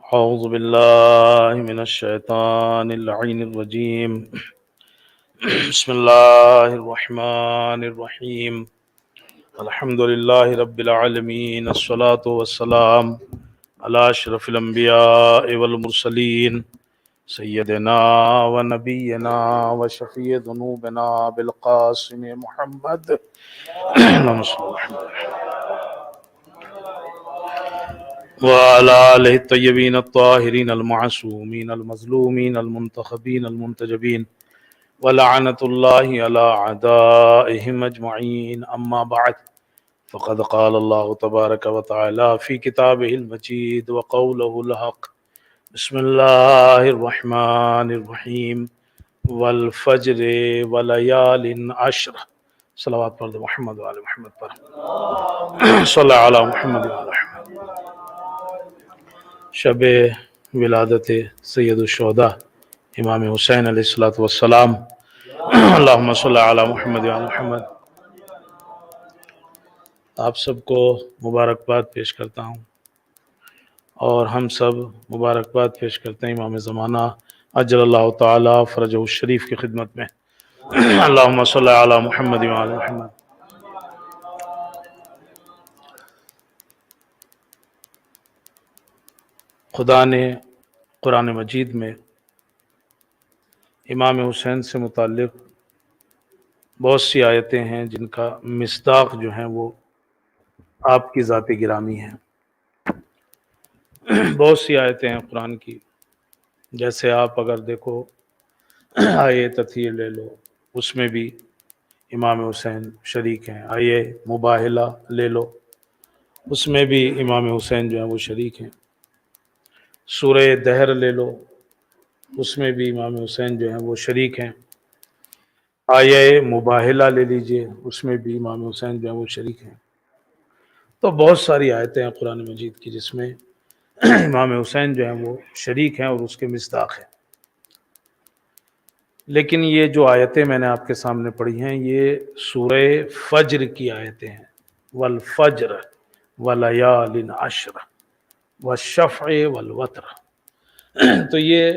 أعوذ بالله من الشيطان اللعين الرجيم. بسم الله الرحمن الرحيم. الحمد لله رب العالمين، الصلاة والسلام على أشرف الأنبياء والمرسلين سيدنا ونبينا وشفيع ذنوبنا بالقاسم محمد. اللهم صل على محمد وعلى آله الطيبين الطاهرين المعصومين المظلومين المنتخبين المنتجبين ولعنة الله على أعدائهم أجمعين. أما بعد، فقد قال الله تبارك وتعالى في كتابه المجيد وقوله الحق. بسم الله الرحمن الرحيم. والفجر وليال عشر. صلوات پر محمد و آل محمد پر صلی علی محمد و آل محمد. شب ولادت سید الشہداء امام حسین علیہ الصلوۃ والسلام. اللہم صلی علی محمد و آل محمد. آپ سب کو مبارکباد پیش کرتا ہوں، اور ہم سب مبارکباد پیش کرتے ہیں امام زمانہ اجل اللہ تعالی فرجہ الشریف کی خدمت میں. اللہم صلی علی محمد و آل محمد. خدا نے قرآن مجید میں امام حسین سے متعلق بہت سی آیتیں ہیں جن کا مصداق جو ہیں وہ آپ کی ذات گرامی ہیں. بہت سی آیتیں ہیں قرآن کی، جیسے آپ اگر دیکھو آیے تطہیر لے لو، اس میں بھی امام حسین شریک ہیں. آیے مباہلہ لے لو، اس میں بھی امام حسین جو ہیں وہ شریک ہیں. سورہ دہر لے لو، اس میں بھی امام حسین جو ہیں وہ شریک ہیں. آیے مباہلہ لے لیجئے، اس میں بھی امام حسین جو ہیں وہ شریک ہیں. تو بہت ساری آیتیں ہیں قرآن مجید کی جس میں امام حسین جو ہیں وہ شریک ہیں اور اس کے مصداق ہیں. لیکن یہ جو آیتیں میں نے آپ کے سامنے پڑھی ہیں یہ سورہ فجر کی آیتیں ہیں. والفجر ولیال عشر والشفع والوتر. تو یہ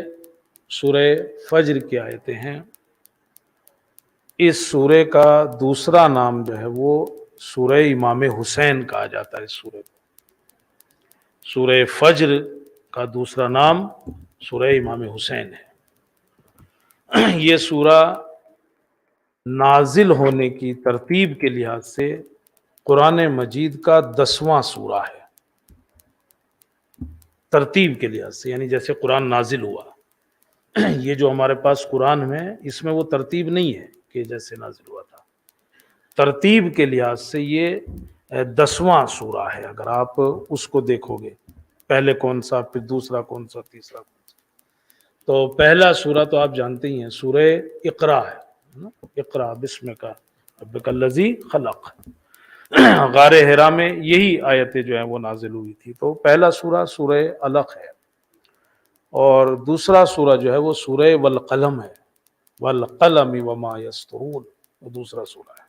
سورہ فجر کی آیتیں ہیں. اس سورہ کا دوسرا نام جو ہے وہ سورہ امام حسین کہا جاتا ہے. اس سورہ کو سورہ فجر کا دوسرا نام سورہ امام حسین ہے. یہ سورہ نازل ہونے کی ترتیب کے لحاظ سے قرآن مجید کا 10واں سورہ ہے. ترتیب کے لحاظ سے، یعنی جیسے قرآن نازل ہوا، یہ جو ہمارے پاس قرآن میں اس میں وہ ترتیب نہیں ہے کہ جیسے نازل ہوا تھا. ترتیب کے لحاظ سے یہ 10واں سورہ ہے. اگر آپ اس کو دیکھو گے، پہلے کون سا، پھر دوسرا کون سا، تیسرا کون سا. تو پہلا سورہ تو آپ جانتے ہی ہیں سورہ اقرا ہے. اقرا بسمک ربک الذی خلق. غار حرا میں یہی آیتیں جو ہیں وہ نازل ہوئی تھی. تو پہلا سورہ سورہ علق ہے، اور دوسرا سورہ جو ہے وہ سورہ والقلم ہے. والقلم وما یسطرون، وہ دوسرا سورہ ہے.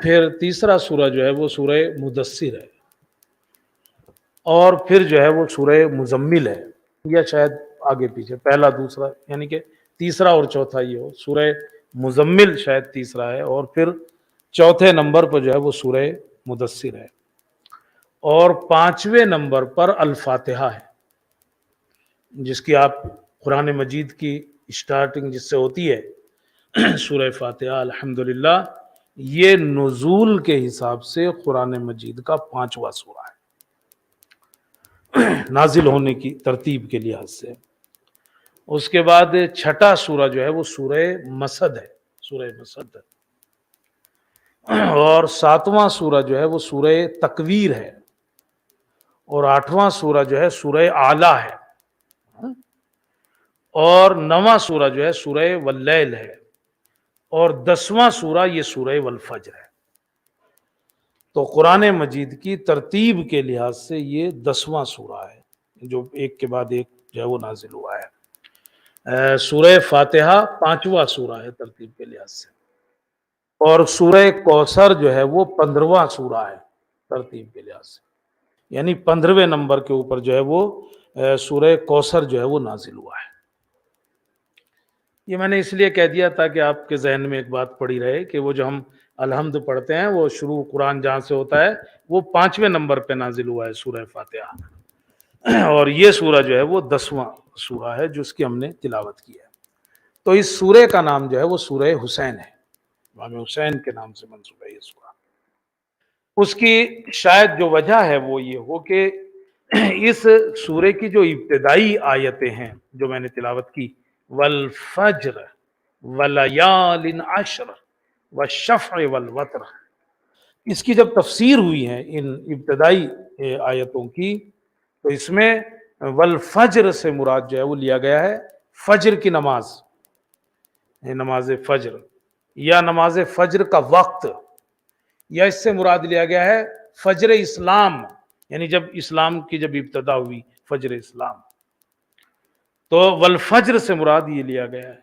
پھر تیسرا سورہ جو ہے وہ سورہ مدثر ہے، اور پھر جو ہے وہ سورہ مزمل ہے. یا شاید آگے پیچھے پہلا دوسرا، یعنی کہ تیسرا اور چوتھا یہ ہو. سورہ مزمل شاید تیسرا ہے، اور پھر چوتھے نمبر پر جو ہے وہ سورہ مدثر ہے، اور 5ویں نمبر پر الفاتحہ ہے، جس کی آپ قرآن مجید کی اسٹارٹنگ جس سے ہوتی ہے سورہ فاتحہ الحمدللہ. یہ نزول کے حساب سے قرآن مجید کا 5واں سورہ ہے نازل ہونے کی ترتیب کے لحاظ سے. اس کے بعد چھٹا سورہ جو ہے وہ سورہ مسد ہے، سورہ مسد. اور 7واں سورہ جو ہے وہ سورہ تکویر ہے، اور 8واں سورہ جو ہے سورہ اعلیٰ ہے، اور 9واں سورہ جو ہے سورہ واللیل ہے، اور 10واں سورہ یہ سورہ والفجر ہے. تو قرآن مجید کی ترتیب کے لحاظ سے یہ 10واں سورہ ہے جو ایک کے بعد ایک جو ہے وہ نازل ہوا ہے. سورہ فاتحہ 5واں سورہ ہے ترتیب کے لحاظ سے، اور سورہ کوثر جو ہے وہ 15واں سورہ ہے. ترتیب کے لحاظ سے، یعنی 15ویں نمبر کے اوپر جو ہے وہ سورہ کوثر جو ہے وہ نازل ہوا ہے۔ یہ میں نے اس لیے کہہ دیا تاکہ آپ کے ذہن میں ایک بات پڑی رہے کہ وہ جو ہم الحمد پڑھتے ہیں وہ شروع قرآن جہاں سے ہوتا ہے وہ 5ویں نمبر پہ نازل ہوا ہے سورہ فاتحہ، اور یہ سورہ جو ہے وہ 10واں سورہ ہے جو اس کی ہم نے تلاوت کی ہے۔ تو اس سورہ کا نام جو ہے وہ سورہ حسین ہے، امام حسین کے نام سے منسوب ہے یہ سورہ۔ اس کی شاید جو وجہ ہے وہ یہ ہو کہ اس سورے کی جو ابتدائی آیتیں ہیں جو میں نے تلاوت کی، والفجر ولیال عشر والشفع والوتر، اس کی جب تفسیر ہوئی ہے ان ابتدائی آیتوں کی، تو اس میں والفجر سے مراد جو ہے وہ لیا گیا ہے فجر کی نماز، نماز فجر، یا نماز فجر کا وقت، یا اس سے مراد لیا گیا ہے فجر اسلام، یعنی جب اسلام کی جب ابتدا ہوئی فجر اسلام، تو والفجر سے مراد یہ لیا گیا ہے۔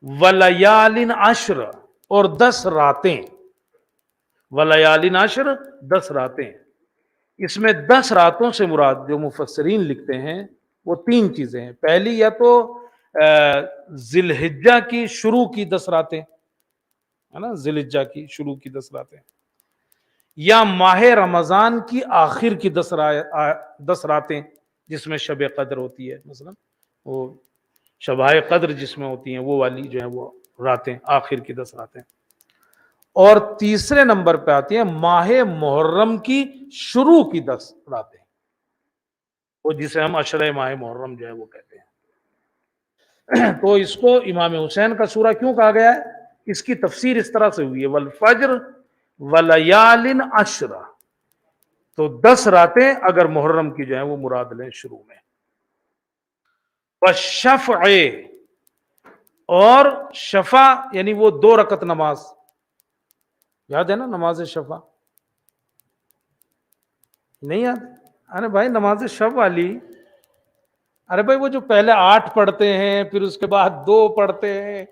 ولیال عشر، اور 10 راتیں، ولیال عشر 10 راتیں، اس میں 10 راتوں سے مراد جو مفسرین لکھتے ہیں وہ 3 چیزیں ہیں۔ پہلی یا تو ذی الحجہ کی شروع کی 10 راتیں، ہے نا، ذی الحجہ کی شروع کی 10 راتیں، یا ماہ رمضان کی آخر کی 10 راتیں جس میں شب قدر ہوتی ہے، مثلا وہ شبائے قدر جس میں ہوتی ہیں وہ والی جو ہیں وہ راتیں، آخر کی 10 راتیں، اور تیسرے نمبر پہ آتی ہیں ماہ محرم کی شروع کی 10 راتیں، وہ جسے ہم عشرہ ماہ محرم جو ہے وہ کہتے ہیں۔ تو اس کو امام حسین کا سورہ کیوں کہا گیا ہے؟ اس کی تفسیر اس طرح سے ہوئی ہے، والفجر ولیال عشر، تو 10 راتیں اگر محرم کی جو ہیں وہ مراد لیں شروع میں، والشفع، اور شفع یعنی وہ 2 رکعت نماز، یاد ہے نا نماز شفع؟ نہیں یاد؟ ارے بھائی نماز شفع والی، ارے بھائی وہ جو پہلے 8 پڑھتے ہیں پھر اس کے بعد 2 پڑھتے ہیں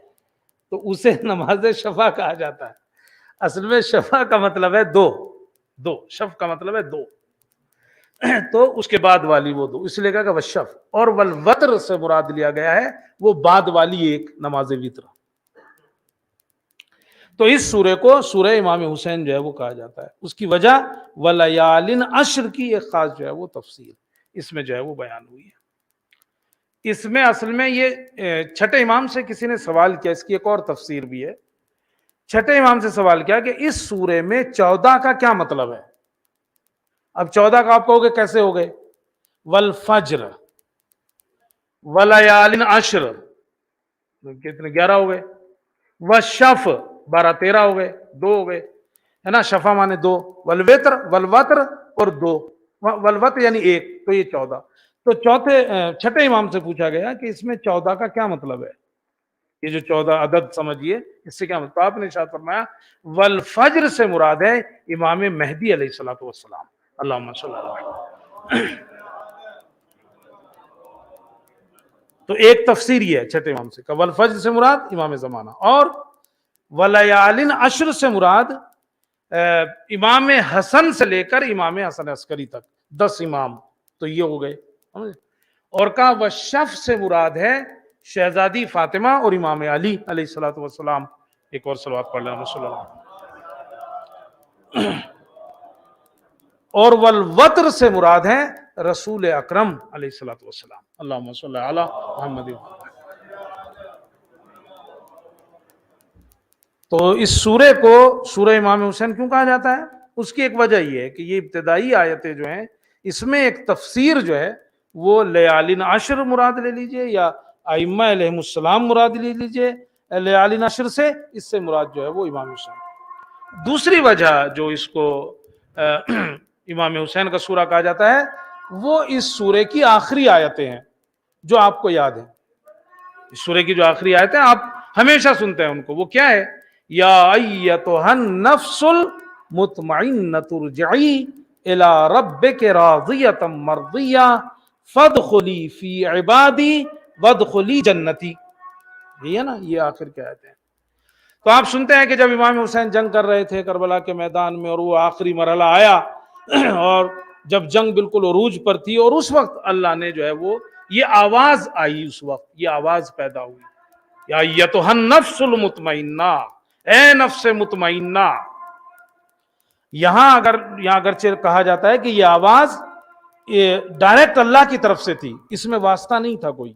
تو اسے نماز شفع کہا جاتا ہے۔ اصل میں شفع کا مطلب ہے 2، شفع کا مطلب ہے 2، تو اس کے بعد والی وہ 2، اس لیے کہا کہ والشفع، اور والوتر سے مراد لیا گیا ہے وہ بعد والی ایک نماز وتر۔ تو اس سورے کو سورہ امام حسین جو ہے وہ کہا جاتا ہے، اس کی وجہ ولیال عشر کی ایک خاص جو ہے وہ تفسیر اس میں جو ہے وہ بیان ہوئی ہے۔ اس میں اصل میں یہ چھٹے امام سے کسی نے سوال کیا، اس کی ایک اور تفسیر بھی ہے، چھٹے امام سے سوال کیا کہ اس سورے میں 14 کا کیا مطلب ہے؟ اب 14 کا آپ کہو گے کیسے ہو گئے؟ والفجر ولیال عشر، کتنے 11 ہو گئے، والشفع 12-13 ہو گئے، 2 ہو گئے، ہے نا، شفع مانے 2، والوتر اور 2، والوتر یعنی 1، تو یہ 14۔ تو چھٹے امام سے پوچھا گیا کہ اس میں 14 کا کیا مطلب ہے، یہ جو 14 عدد سمجھیے اس سے کیا مطلب؟ تو آپ نے ارشاد فرمایا والفجر سے مراد ہے امام مہدی علیہ الصلوۃ والسلام، اللہم صلی اللہ علیہ وسلم۔ تو ایک تفسیر یہ ہے چھٹے امام سے کہ والفجر سے مراد امام زمانہ، اور ولیال عشر سے مراد امام حسن سے لے کر امام حسن عسکری تک 10 امام، تو یہ ہو گئے۔ اور کہا والشفع سے مراد ہے شہزادی فاطمہ اور امام علی علیہ الصلوۃ والسلام۔ ایک اور صلوات پڑھ لیں صلی اللہ علیہ وسلم۔ اور والوتر سے مراد ہے رسول اکرم علیہ الصلوۃ والسلام، اللہم صلی علی محمد۔ تو اس سورے کو سورہ امام حسین کیوں کہا جاتا ہے؟ اس کی ایک وجہ یہ ہے کہ یہ ابتدائی آیتیں جو ہیں اس میں ایک تفسیر جو ہے وہ لیال عشر مراد لے لیجئے، یا ائمہ علیہم السلام مراد لے لیجئے لیال عشر سے، اس سے مراد جو ہے وہ امام حسین۔ دوسری وجہ جو اس کو امام حسین کا سورہ کہا جاتا ہے وہ اس سورے کی آخری آیتیں ہیں جو آپ کو یاد ہیں۔ اس سورے کی جو آخری آیتیں آپ ہمیشہ سنتے ہیں ان کو، وہ کیا ہے؟ یا ایتھا النفس المطمئنۃ ارجعی الی ربک راضیۃ مرضیہ فادخلی فی عبادی وادخلی جنتی، یہ ہے نا، یہ آخر کی آیتیں ہیں۔ تو آپ سنتے ہیں کہ جب امام حسین جنگ کر رہے تھے کربلا کے میدان میں اور وہ آخری مرحلہ آیا اور جب جنگ بالکل عروج پر تھی، اور اس وقت اللہ نے جو ہے وہ یہ آواز آئی، اس وقت یہ آواز پیدا ہوئی، یا ایتھا النفس المطمئنہ، اے نفس مطمئنہ. یہاں اگرچہ کہا جاتا ہے کہ یہ آواز ڈائریکٹ اللہ کی طرف سے تھی، اس میں واسطہ نہیں تھا کوئی.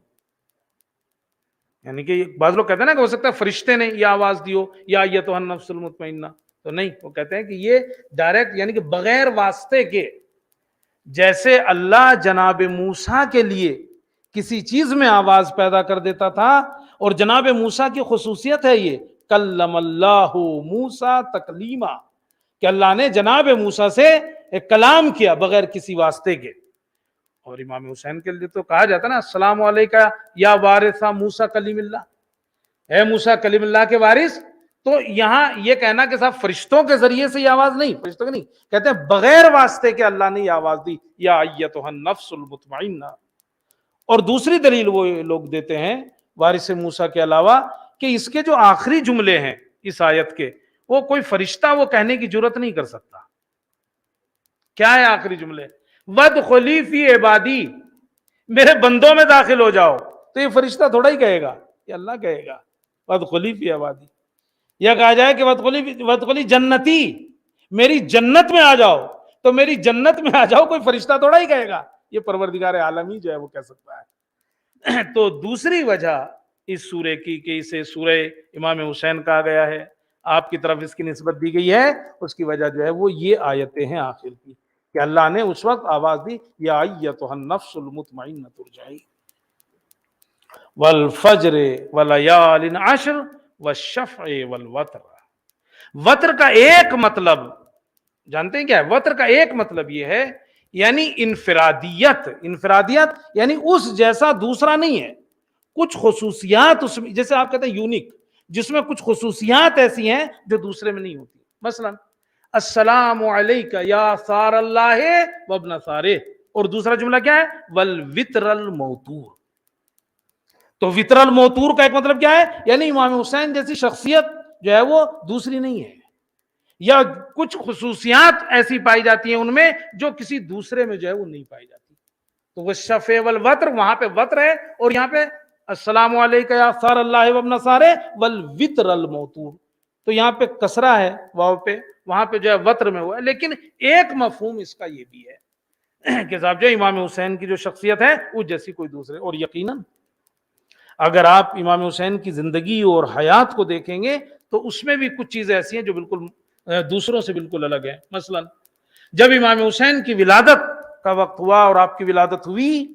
یعنی کہ بعض لوگ کہتے ہیں نا کہ ہو سکتا ہے فرشتے نے یہ آواز دی ہو، یا ایتھا النفس المطمئنہ، تو نہیں، وہ کہتے ہیں کہ یہ ڈائریکٹ یعنی کہ بغیر واسطے کے. جیسے اللہ جناب موسیٰ کے لیے کسی چیز میں آواز پیدا کر دیتا تھا، اور جناب موسیٰ کی خصوصیت ہے یہ کلم اللہ موسیٰ تکلیما، کہ اللہ نے جناب موسیٰ سے ایک کلام کیا بغیر کسی واسطے کے. اور امام حسین کے لیے تو کہا جاتا نا السلام علیکہ یا وارث موسیٰ کلیم اللہ، اے موسیٰ کلیم اللہ کے وارث. تو یہاں یہ کہنا کہ صاحب فرشتوں کے ذریعے سے یہ آواز نہیں، فرشتوں کے نہیں، کہتے ہیں بغیر واسطے کے اللہ نے یہ آواز دی، یا ایتھا النفس المطمئنہ. اور دوسری دلیل وہ لوگ دیتے ہیں وارث موسیٰ کے علاوہ کہ اس کے جو آخری جملے ہیں اس آیت کے، وہ کوئی فرشتہ وہ کہنے کی جرت نہیں کر سکتا. کیا ہے آخری جملے؟ وَادْخُلِي فِي عِبَادِي، میرے بندوں میں داخل ہو جاؤ. تو یہ فرشتہ تھوڑا ہی کہے گا، یہ اللہ کہے گا وَادْخُلِي فِي عِبَادِي. یا کہا جائے کہ وَادْخُلِي جنتی، میری جنت میں آ جاؤ، تو میری جنت میں آ جاؤ کوئی فرشتہ تھوڑا ہی کہے گا، یہ پروردگار عالمی جو ہے وہ کہہ سکتا ہے. تو دوسری وجہ اس سورے کی کہ اسے سورہ امام حسین کہا گیا ہے، آپ کی طرف اس کی نسبت دی گئی ہے، اس کی وجہ جو ہے وہ یہ آیتیں ہیں آخر کی، کہ اللہ نے اس وقت آواز دی یا ایتھا النفس المطمئنہ ارجعی والفجر ولیال عشر والشفع والوتر. وتر کا ایک مطلب جانتے ہیں کیا ہے؟ وتر کا ایک مطلب یہ ہے یعنی انفرادیت. انفرادیت یعنی اس جیسا دوسرا نہیں ہے، کچھ خصوصیات اس میں، جیسے آپ کہتے ہیں یونیک، جس میں کچھ خصوصیات ایسی ہیں جو دوسرے میں نہیں ہوتی. مثلا السلام علیکہ یا ثار اللہ وابن ثارہ، اور دوسرا جملہ کیا ہے؟ والوتر الموتور. تو وتر الموتور کا ایک مطلب کیا ہے؟ یعنی امام حسین جیسی شخصیت جو ہے وہ دوسری نہیں ہے، یا کچھ خصوصیات ایسی پائی جاتی ہیں ان میں جو کسی دوسرے میں جو ہے وہ نہیں پائی جاتی. تو وہ شفع والوتر، وہاں پہ وتر ہے، اور یہاں پہ السلام علیکہ یا ثار اللہ وابن ثارہ والوتر الموتور. تو یہاں پہ کسرہ ہے واو پہ، وہاں پہ جو ہے وتر میں ہوا ہے. لیکن ایک مفہوم اس کا یہ بھی ہے کہ صاحب جو امام حسین کی جو شخصیت ہے وہ جیسی کوئی دوسرے. اور یقیناً اگر آپ امام حسین کی زندگی اور حیات کو دیکھیں گے تو اس میں بھی کچھ چیزیں ایسی ہیں جو بالکل دوسروں سے بالکل الگ ہیں. مثلا جب امام حسین کی ولادت کا وقت ہوا اور آپ کی ولادت ہوئی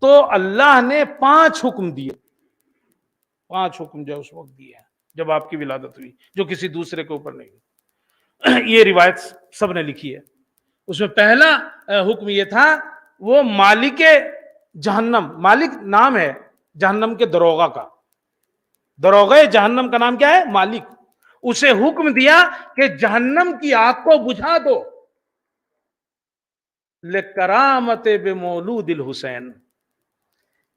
تو اللہ نے 5 حکم دیے. 5 حکم جو اس وقت دیے ہیں جب آپ کی ولادت ہوئی، جو کسی دوسرے کے اوپر نہیں. یہ روایت سب نے لکھی ہے. اس میں پہلا حکم یہ تھا، وہ مالک جہنم، مالک نام ہے جہنم کے دروغہ کا، دروغہ جہنم کا نام کیا ہے؟ مالک. اسے حکم دیا کہ جہنم کی آگ کو بجھا دو لکرامت بمولود الحسین.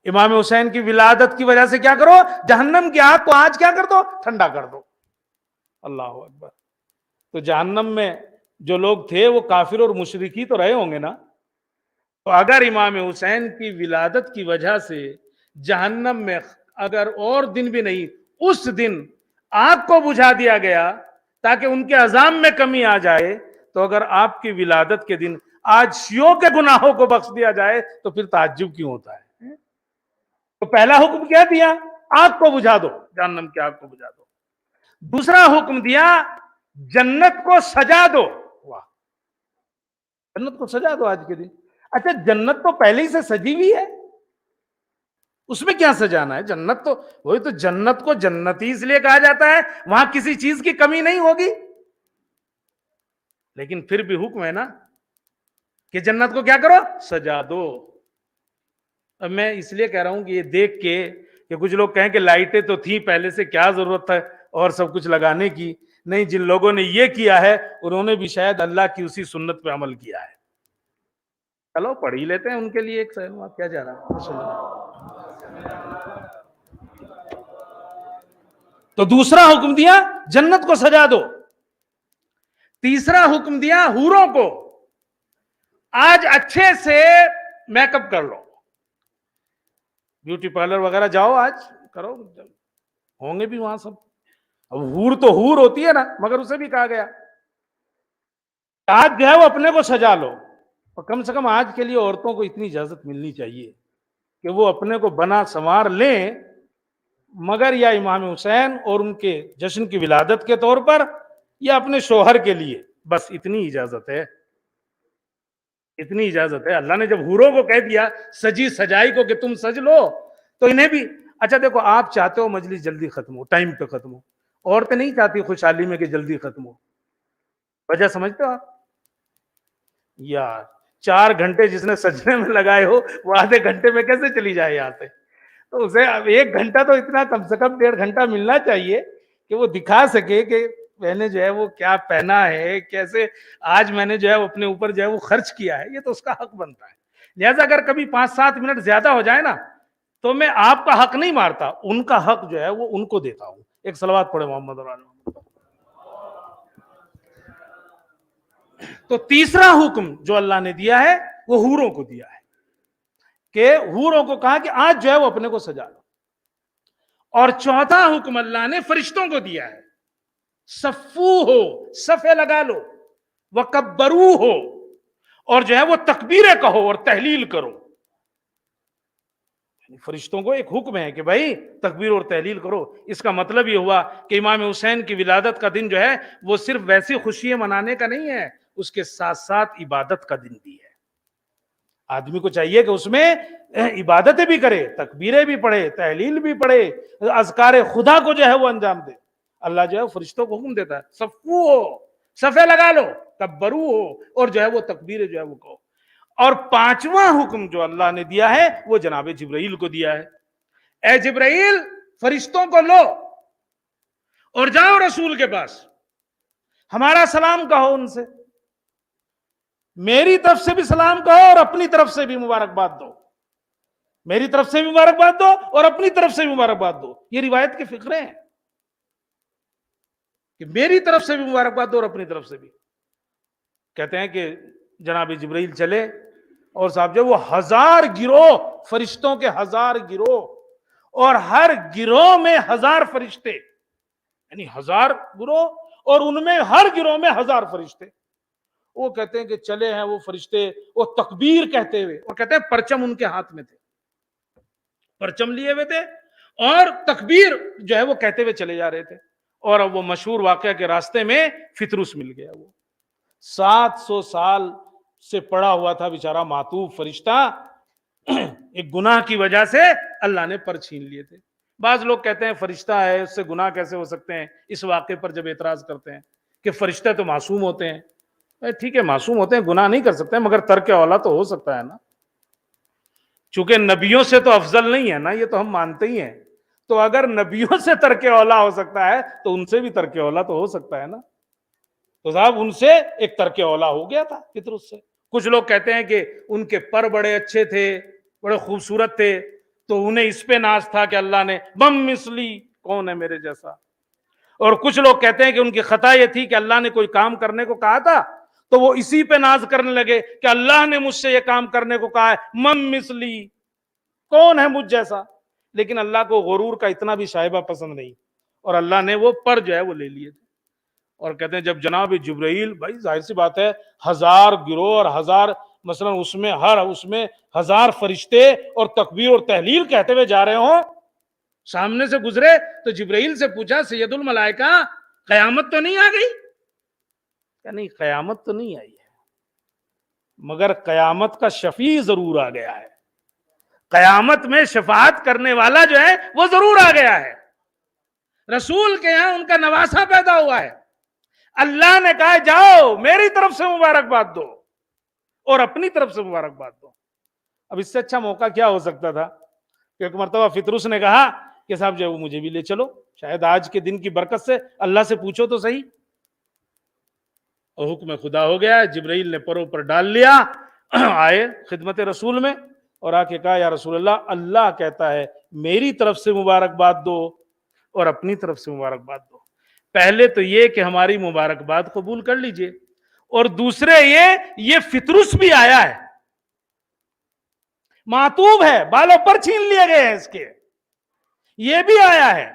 امام حسین کی ولادت کی وجہ سے کیا کرو؟ جہنم کی آگ کو آج کیا کر دو؟ ٹھنڈا کر دو. اللہ اکبر. تو جہنم میں جو لوگ تھے وہ کافر اور مشرکی تو رہے ہوں گے نا. تو اگر امام حسین کی ولادت کی وجہ سے جہنم میں اگر اور دن بھی نہیں، اس دن آگ کو بجھا دیا گیا تاکہ ان کے عذاب میں کمی آ جائے، تو اگر آپ کی ولادت کے دن آج شیعوں کے گناہوں کو بخش دیا جائے تو پھر تعجب کیوں ہوتا ہے؟ تو پہلا حکم کیا دیا؟ آگ کو بجھا دو، جہنم کی آگ کو بجھا دو. دوسرا حکم دیا جنت کو سجا دو. واہ، جنت کو سجا دو آج کے دن. اچھا جنت تو پہلے ہی سے سجی ہوئی ہے، اس میں کیا سجانا ہے؟ جنت تو وہی تو، جنت کو جنتی اس لیے کہا جاتا ہے وہاں کسی چیز کی کمی نہیں ہوگی. لیکن پھر بھی حکم ہے نا کہ جنت کو کیا کرو؟ سجا دو. اب میں اس لیے کہہ رہا ہوں کہ یہ دیکھ کے کہ کچھ لوگ کہیں کہ لائٹیں تو تھیں پہلے سے، کیا ضرورت ہے اور سب کچھ لگانے کی. نہیں، جن لوگوں نے یہ کیا ہے انہوں نے بھی شاید اللہ کی اسی سنت پہ عمل کیا ہے. چلو پڑھ ہی لیتے ہیں ان کے لیے ایک کیا جا رہا ہے. تو دوسرا حکم دیا جنت کو سجا دو. تیسرا حکم دیا حوروں کو آج اچھے سے میک اپ کر لو، بیوٹی پارلر وغیرہ جاؤ، آج کرو، ہوں گے بھی وہاں سب. اب حور تو حور ہوتی ہے نا، مگر اسے بھی کہا گیا آج جو ہے وہ اپنے کو سجا لو. اور کم سے کم آج کے لیے عورتوں کو اتنی اجازت ملنی چاہیے کہ وہ اپنے کو بنا سنوار لیں، مگر یا امام حسین اور ان کے جشن کی ولادت کے طور پر یا اپنے شوہر کے لیے، بس اتنی اجازت ہے. اتنی اجازت ہے. اللہ نے جب حوروں کو کہہ دیا سجی سجائی کو کہ تم سج لو، تو انہیں بھی. اچھا دیکھو، آپ چاہتے ہو مجلس جلدی ختم ہو، ٹائم پہ ختم ہو، عورتیں نہیں چاہتی خوشحالی میں کہ جلدی ختم ہو. وجہ سمجھتے ہو آپ؟ یار 4 گھنٹے جس نے سجنے میں لگائے ہو، وہ آدھے گھنٹے میں کیسے چلی جائے یہاں سے؟ تو اسے اب 1 گھنٹہ تو اتنا کم سے کم 1.5 گھنٹہ ملنا چاہیے کہ وہ دکھا سکے کہ میں نے جو ہے وہ کیا پہنا ہے، کیسے آج میں نے جو ہے اپنے اوپر جو ہے وہ خرچ کیا ہے. یہ تو اس کا حق بنتا ہے. لہذا اگر کبھی 5-7 منٹ زیادہ ہو جائے نا، تو میں آپ کا حق نہیں مارتا، ان کا حق جو ہے وہ ان کو دیتا ہوں. ایک صلوات پڑھے محمد اور آل محمد. تو تیسرا حکم جو اللہ نے دیا ہے وہ حوروں کو دیا ہے کہ حوروں کو کہا کہ آج جو ہے وہ اپنے کو سجا لو. اور چوتھا حکم اللہ نے فرشتوں کو دیا ہے، صفو ہو، صفے لگا لو، وکبرو ہو، اور جو ہے وہ تکبیریں کہو اور تحلیل کرو. فرشتوں کو ایک حکم ہے کہ بھائی تکبیر اور تحلیل کرو. اس کا مطلب یہ ہوا کہ امام حسین کی ولادت کا دن جو ہے وہ صرف ویسی خوشیاں منانے کا نہیں ہے، اس کے ساتھ ساتھ عبادت کا دن بھی ہے. آدمی کو چاہیے کہ اس میں عبادتیں بھی کرے، تکبیریں بھی پڑھے، تحلیل بھی پڑھے، اذکار خدا کو جو ہے وہ انجام دے. اللہ جو ہے فرشتوں کو حکم دیتا ہے صفو ہو، صفے لگا لو، کبرو ہو، اور جو ہے وہ تکبیریں جو ہے وہ کہو. اور 5واں حکم جو اللہ نے دیا ہے وہ جناب جبرائیل کو دیا ہے. اے جبرائیل، فرشتوں کو لو اور جاؤ رسول کے پاس، ہمارا سلام کہو ان سے، میری طرف سے بھی سلام کہو اور اپنی طرف سے بھی مبارکباد دو. میری طرف سے بھی مبارکباد دو اور اپنی طرف سے بھی مبارکباد دو. یہ روایت کے فقرے ہیں کہ میری طرف سے بھی مبارکباد دو اور اپنی طرف سے بھی. کہتے ہیں کہ جناب جبرائیل چلے اور صاحب جو وہ 1000 گروہ، فرشتوں کے 1000 گروہ، اور ہر گروہ میں 1000 فرشتے، یعنی 1000 گروہ اور ان میں ہر گروہ میں 1000 فرشتے. وہ کہتے ہیں کہ چلے ہیں وہ فرشتے، وہ تکبیر کہتے ہوئے، اور کہتے ہیں پرچم ان کے ہاتھ میں تھے، پرچم لیے ہوئے تھے اور تکبیر جو ہے وہ کہتے ہوئے چلے جا رہے تھے. اور اب وہ مشہور واقعہ کے راستے میں فطرس مل گیا. وہ 700 سال سے پڑا ہوا تھا بیچارہ معطوف فرشتہ، ایک گناہ کی وجہ سے اللہ نے پر چھین لیے تھے. بعض لوگ کہتے ہیں فرشتہ ہے اس سے گناہ کیسے ہو سکتے ہیں، اس واقعے پر جب اعتراض کرتے ہیں کہ فرشتے تو معصوم ہوتے ہیں. ٹھیک ہے معصوم ہوتے ہیں، گناہ نہیں کر سکتے، مگر ترک اولا تو ہو سکتا ہے نا. چونکہ نبیوں سے تو افضل نہیں ہے نا، یہ تو ہم مانتے ہی ہیں. تو اگر نبیوں سے ترک اولا ہو سکتا ہے تو ان سے بھی ترک اولا تو ہو سکتا ہے نا. تو صاحب ان سے ایک ترک اولا ہو گیا تھا فطرت سے. کچھ لوگ کہتے ہیں کہ ان کے پر بڑے اچھے تھے، بڑے خوبصورت تھے، تو انہیں اس پہ ناز تھا کہ اللہ نے بم مثلی، کون ہے میرے جیسا. اور کچھ لوگ کہتے ہیں کہ ان کی خطا یہ تھی کہ اللہ نے کوئی کام کرنے کو کہا تھا تو وہ اسی پہ ناز کرنے لگے کہ اللہ نے مجھ سے یہ کام کرنے کو کہا ہے، من مثلی، کون ہے مجھ جیسا. لیکن اللہ کو غرور کا اتنا بھی شائبہ پسند نہیں، اور اللہ نے وہ پر جو ہے وہ لے لیے تھے. اور کہتے ہیں جب جناب جبرائیل، بھائی ظاہر سی بات ہے 1000 گروہ اور 1000 مثلا اس میں 1000 فرشتے اور تکبیر اور تحلیل کہتے ہوئے جا رہے ہوں، سامنے سے گزرے تو جبرائیل سے پوچھا سید الملائکہ قیامت تو نہیں آ گئی؟ کہ نہیں قیامت تو نہیں آئی ہے، مگر قیامت کا شفیع ضرور آ گیا ہے. قیامت میں شفاعت کرنے والا جو ہے وہ ضرور آ گیا ہے. رسول کے یہاں ان کا نواسہ پیدا ہوا ہے. اللہ نے کہا جاؤ میری طرف سے مبارکباد دو اور اپنی طرف سے مبارکباد دو. اب اس سے اچھا موقع کیا ہو سکتا تھا کہ ایک مرتبہ فطرس نے کہا کہ صاحب جو مجھے بھی لے چلو، شاید آج کے دن کی برکت سے اللہ سے پوچھو تو صحیح. اور حکم خدا ہو گیا. جبرائیل نے پروں پر ڈال لیا، آئے خدمت رسول میں اور آ کے کہا یا رسول اللہ، اللہ کہتا ہے میری طرف سے مبارکباد دو اور اپنی طرف سے مبارکباد دو. پہلے تو یہ کہ ہماری مبارکباد قبول کر لیجئے، اور دوسرے یہ فطرس بھی آیا ہے، معطوب ہے، بالوں پر چھین لیے گئے ہیں اس کے، یہ بھی آیا ہے۔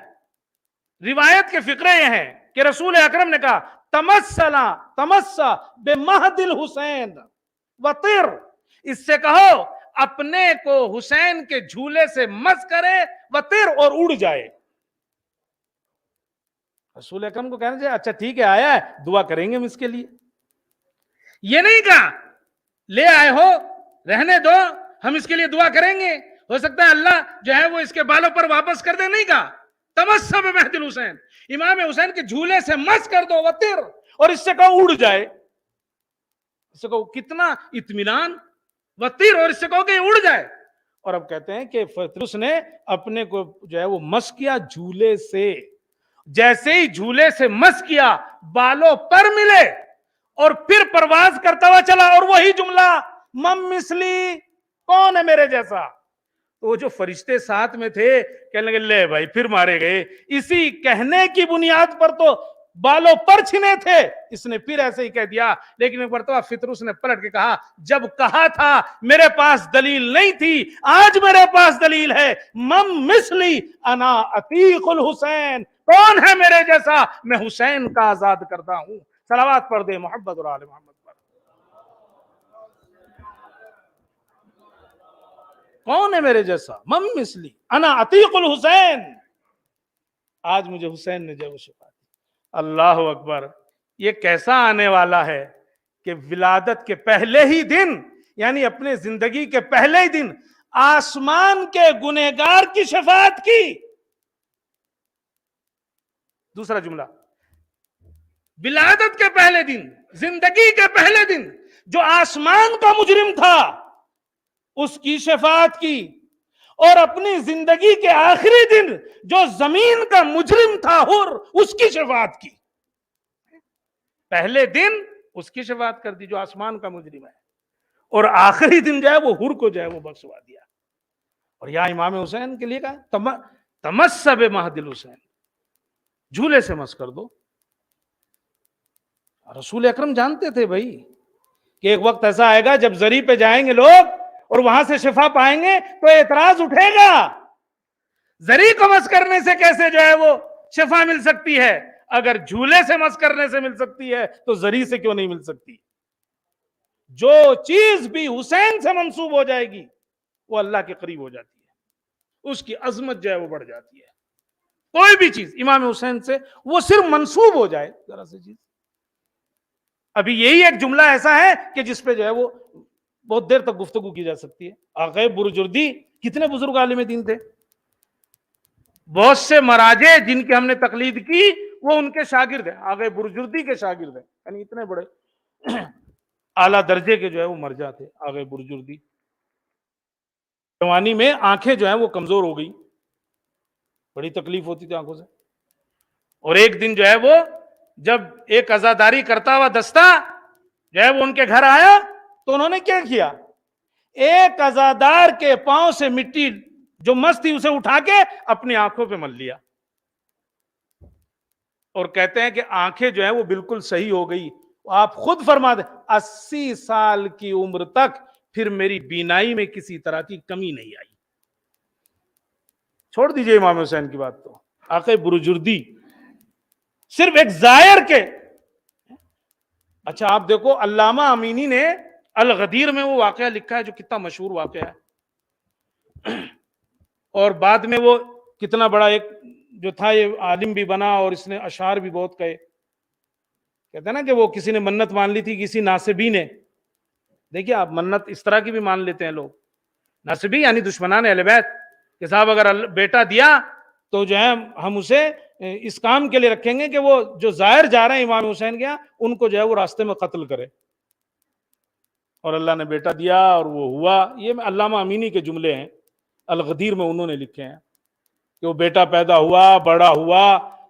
روایت کے فقرے یہ ہیں کہ رسول اکرم نے کہا تمسا بمہد الحسین وطر، اس سے کہو اپنے کو حسین کے جھولے سے مس کرے، وطر، اور اڑ جائے۔ رسول اکرم کو کہنا چاہیے اچھا ٹھیک ہے آیا ہے، دعا کریں گے ہم اس کے لیے، یہ نہیں کہا لے آئے ہو رہنے دو ہم اس کے لیے دعا کریں گے، ہو سکتا ہے اللہ جو ہے وہ اس کے بالوں پر واپس کر دے، نہیں کہا تمسا بمہد الحسین، امام حسین کے جھولے سے مس کر دو، وطر، اور اس سے کہو اڑ جائے، اس سے کہو کتنا اطمینان، وطیر، اور اس سے کہو کہ اڑ جائے۔ اور اب کہتے ہیں کہ فطرس نے اپنے کو جو ہے وہ مس کیا جھولے سے، جیسے ہی جھولے سے مس کیا بالوں پر ملے اور پھر پرواز کرتا ہوا چلا، اور وہی جملہ مم مثلی، کون ہے میرے جیسا؟ تو وہ جو فرشتے ساتھ میں تھے کہنے لگے لے بھائی پھر مارے گئے، اسی کہنے کی بنیاد پر تو بالوں پر چھنے تھے، اس نے پھر ایسے ہی کہہ دیا۔ لیکن ایک مرتبہ فطرس نے پلٹ کے کہا جب کہا تھا میرے پاس دلیل نہیں تھی، آج میرے پاس دلیل ہے، مم مثلی انا عتیق الحسین، کون ہے میرے جیسا؟ میں حسین کا آزاد کرتا ہوں۔ صلوات پڑھ دے محمد اور آل محمد پر۔ کون ہے میرے جیسا؟ مم مثلی انا عتیق الحسین، آج مجھے حسین نے جو شفا دی۔ اللہ اکبر، یہ کیسا آنے والا ہے کہ ولادت کے پہلے ہی دن، یعنی اپنے زندگی کے پہلے ہی دن آسمان کے گنہگار کی شفاعت کی۔ دوسرا جملہ، ولادت کے پہلے دن، زندگی کے پہلے دن جو آسمان کا مجرم تھا اس کی شفاعت کی، اور اپنی زندگی کے آخری دن جو زمین کا مجرم تھا حر، اس کی شفاعت کی۔ پہلے دن اس کی شفاعت کر دی جو آسمان کا مجرم ہے، اور آخری دن جو ہے وہ حر کو جو ہے وہ بخشوا دیا۔ اور یہاں امام حسین کے لیے کہا تمسا بمہد الحسین، جھولے سے مس کر دو۔ رسول اکرم جانتے تھے بھائی کہ ایک وقت ایسا آئے گا جب زری پہ جائیں گے لوگ اور وہاں سے شفا پائیں گے تو اعتراض اٹھے گا، زری کو مس کرنے سے کیسے جو ہے وہ شفا مل سکتی ہے؟ اگر جھولے سے مس کرنے سے مل سکتی ہے تو زری سے کیوں نہیں مل سکتی؟ جو چیز بھی حسین سے منسوب ہو جائے گی وہ اللہ کے قریب ہو جاتی ہے، اس کی عظمت جو ہے وہ بڑھ جاتی ہے۔ کوئی بھی چیز امام حسین سے وہ صرف منسوب ہو جائے ذرا سی چیز۔ ابھی یہی ایک جملہ ایسا ہے کہ جس پہ جو ہے وہ بہت دیر تک گفتگو کی جا سکتی ہے۔ آقا برجردی کتنے بزرگ عالم دین تھے، بہت سے مراجع جن کی ہم نے تقلید کی وہ ان کے شاگرد ہیں، آقا برجردی کے شاگرد ہیں، یعنی اتنے بڑے اعلیٰ درجے کے جو ہے وہ مرجع تھے آقا برجردی۔ جوانی میں آنکھیں جو ہیں وہ کمزور ہو گئی، بڑی تکلیف ہوتی تھی آنکھوں سے، اور ایک دن جو ہے وہ جب ایک عزاداری کرتا ہوا دستہ جو ہے وہ ان کے گھر آیا تو انہوں نے کیا کیا، ایک عزادار کے پاؤں سے مٹی جو مس تھی اسے اٹھا کے اپنی آنکھوں پہ مل لیا، اور کہتے ہیں کہ آنکھیں جو ہیں وہ بالکل صحیح ہو گئی۔ آپ خود فرما دیں 80 سال کی عمر تک پھر میری بینائی میں کسی طرح کی کمی نہیں آئی۔ چھوڑ دیجئے امام حسین کی بات، تو آقا برجردی صرف ایک زائر کے۔ اچھا آپ دیکھو علامہ امینی نے الغدیر میں وہ واقعہ لکھا ہے جو کتنا مشہور واقعہ ہے، اور بعد میں وہ کتنا بڑا ایک جو تھا یہ عالم بھی بنا اور اس نے اشعار بھی بہت کہے۔ کہتے ہیں نا کہ وہ کسی نے منت مان لی تھی کسی ناصبی نے، دیکھیے آپ منت اس طرح کی بھی مان لیتے ہیں لوگ، ناصبی یعنی دشمنان اہل بیت، کہ صاحب اگر بیٹا دیا تو جو ہے ہم اسے اس کام کے لیے رکھیں گے کہ وہ جو زائر جا رہے ہیں امام حسین کے یہاں ان کو جو ہے وہ راستے میں قتل کرے، اور اللہ نے بیٹا دیا اور وہ ہوا۔ یہ علامہ امینی کے جملے ہیں، الغدیر میں انہوں نے لکھے ہیں کہ وہ بیٹا پیدا ہوا، بڑا ہوا،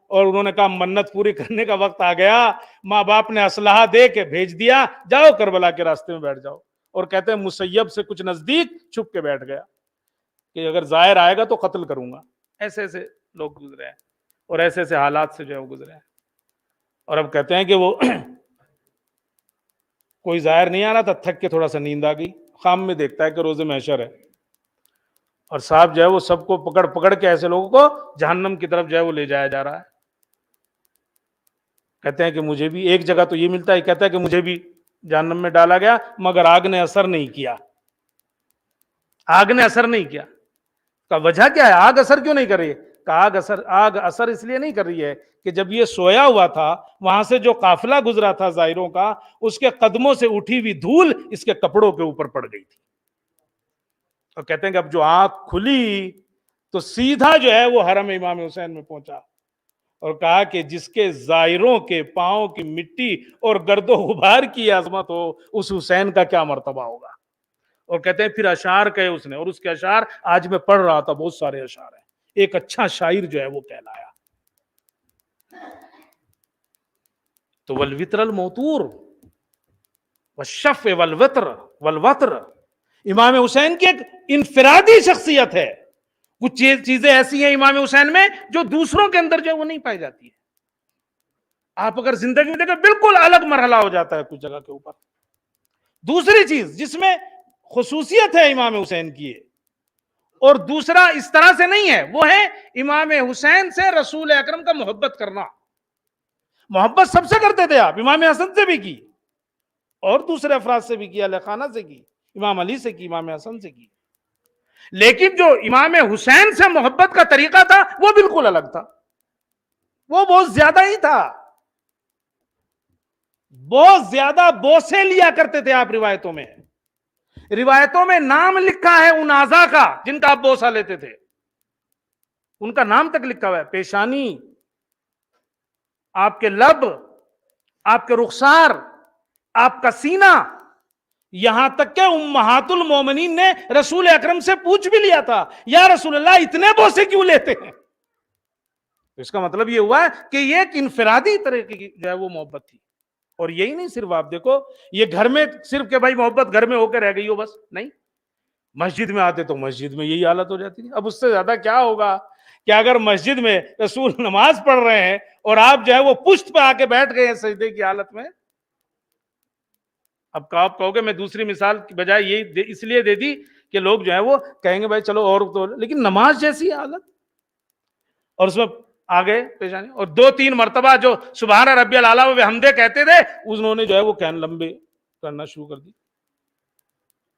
اور انہوں نے کہا منت پوری کرنے کا وقت آ گیا، ماں باپ نے اسلحہ دے کے بھیج دیا، جاؤ کربلا کے راستے میں بیٹھ جاؤ، اور کہتے ہیں مسیب سے کچھ نزدیک چھپ کے بیٹھ گیا کہ اگر زائر آئے گا تو قتل کروں گا۔ ایسے ایسے لوگ گزرے ہیں اور ایسے ایسے حالات سے جو ہے وہ گزرے ہیں، اور اب کہتے ہیں کہ وہ کوئی ظاہر نہیں آ رہا تھا, تھک کے تھوڑا سا نیند آ گئی, خواب میں دیکھتا ہے کہ روز محشر ہے, اور صاحب جو ہے وہ سب کو پکڑ پکڑ کے ایسے لوگوں کو جہنم کی طرف جو ہے وہ لے جایا جا رہا ہے. کہتے ہیں کہ مجھے بھی, ایک جگہ تو یہ ملتا ہے, کہتا ہے کہ مجھے بھی جہنم میں ڈالا گیا مگر آگ نے اثر نہیں کیا, آگ نے اثر نہیں کیا. کا وجہ کیا ہے, آگ اثر کیوں نہیں کر رہی ہے؟ کہ آگ اثر اس لیے نہیں کر رہی ہے کہ جب یہ سویا ہوا تھا وہاں سے جو قافلہ گزرا تھا زائروں کا, اس کے قدموں سے اٹھی ہوئی دھول اس کے کپڑوں کے اوپر پڑ گئی تھی. اور کہتے ہیں کہ اب جو آنکھ کھلی تو سیدھا جو ہے وہ حرم امام حسین میں پہنچا, اور کہا کہ جس کے زائروں کے پاؤں کی مٹی اور گرد و غبار کی عظمت ہو, اس حسین کا کیا مرتبہ ہوگا. اور کہتے ہیں پھر اشعار کہے اس نے, اور اس کے اشعار آج میں پڑھ رہا تھا, بہت سارے اشعار ہیں. ایک اچھا شاعر جو ہے وہ کہلایا. تو والوتر الموتور والشف والوتر والوتر, امام حسین کی ایک انفرادی شخصیت ہے. کچھ چیزیں ایسی ہیں امام حسین میں جو دوسروں کے اندر جو ہے وہ نہیں پائی جاتی ہے. آپ اگر زندگی میں دیکھیں بالکل الگ مرحلہ ہو جاتا ہے کچھ جگہ کے اوپر. دوسری چیز جس میں خصوصیت ہے امام حسین کی, اور دوسرا اس طرح سے نہیں ہے, وہ ہے امام حسین سے رسول اکرم کا محبت کرنا. محبت سب سے کرتے تھے آپ, امام حسن سے بھی کی, اور دوسرے افراد سے بھی کی, علیہ خانہ سے کی, امام علی سے کی, امام حسن سے کی. لیکن جو امام حسین سے محبت کا طریقہ تھا وہ بالکل الگ تھا, وہ بہت زیادہ ہی تھا. بہت زیادہ بوسے لیا کرتے تھے آپ. روایتوں میں نام لکھا ہے ان اعضاء کا جن کا آپ بوسہ لیتے تھے, ان کا نام تک لکھا ہوا ہے. پیشانی, آپ کے لب, آپ کے رخسار, آپ کا سینہ, یہاں تک کہ امہات المومنین نے رسول اکرم سے پوچھ بھی لیا تھا, یا رسول اللہ اتنے بوسے کیوں لیتے ہیں. اس کا مطلب یہ ہوا کہ یہ ایک انفرادی طریقے کی جو ہے وہ محبت تھی. اور یہی نہیں صرف آپ دیکھو, یہ گھر میں صرف کہ بھائی محبت گھر میں ہو کے رہ گئی ہو بس نہیں, مسجد میں آتے تو مسجد میں یہی حالت ہو جاتی تھی. اب اس سے زیادہ کیا ہوگا کہ اگر مسجد میں رسول نماز پڑھ رہے ہیں اور آپ جو ہے وہ پشت پہ آ کے بیٹھ گئے ہیں سجدے کی حالت میں. اب آپ کہو گے میں دوسری مثال کی بجائے یہی اس لیے دے دی کہ لوگ جو ہے وہ کہیں گے بھائی چلو اور تو, لیکن نماز جیسی حالت, اور اس میں آگے پیشانی, اور 2-3 مرتبہ جو سبحان ربی الاعلیٰ و بحمدہ کہتے تھے انہوں نے جو ہے وہ کہنے لمبے کرنا شروع کر دی.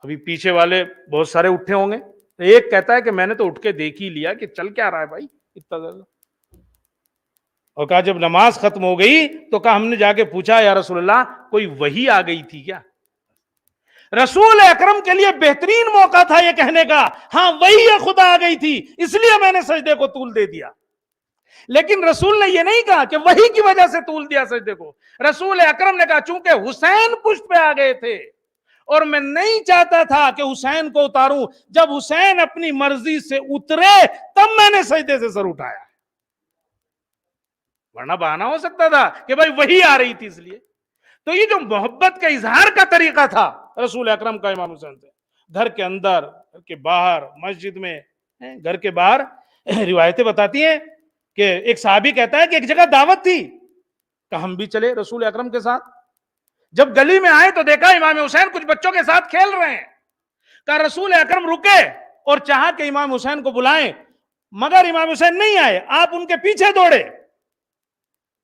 ابھی پیچھے والے بہت سارے اٹھے ہوں گے, ایک کہتا ہے کہ میں نے تو اٹھ کے دیکھ ہی لیا کہ چل کیا رہا ہے بھائی اتنا زیادہ. اور کہا جب نماز ختم ہو گئی تو کہا ہم نے جا کے پوچھا یا رسول اللہ کوئی وحی آ گئی تھی کیا. رسول اکرم کے لیے بہترین موقع تھا یہ کہنے کا ہاں وحی خدا آ گئی تھی اس لیے میں نے سجدے کو طول دے دیا. لیکن رسول نے یہ نہیں کہا کہ وحی کی وجہ سے طول دیا سجدے کو. رسول اکرم نے کہا چونکہ حسین پشت پہ آ گئے تھے اور میں نہیں چاہتا تھا کہ حسین کو اتاروں, جب حسین اپنی مرضی سے اترے تب میں نے سجدے سے سر اٹھایا, ورنہ بہانہ ہو سکتا تھا کہ بھائی وہی آ رہی تھی اس لیے. تو یہ جو محبت کا اظہار کا طریقہ تھا رسول اکرم کا امام حسین سے, گھر کے اندر, گھر کے باہر, مسجد میں, گھر کے باہر, روایتیں بتاتی ہیں کہ ایک صحابی کہتا ہے کہ ایک جگہ دعوت تھی کہ ہم بھی چلے رسول اکرم کے ساتھ. جب گلی میں آئے تو دیکھا امام حسین کچھ بچوں کے ساتھ کھیل رہے ہیں. کہا رسول اکرم رکے اور چاہا کہ امام حسین کو بلائیں, مگر امام حسین نہیں آئے, آپ ان کے پیچھے دوڑے.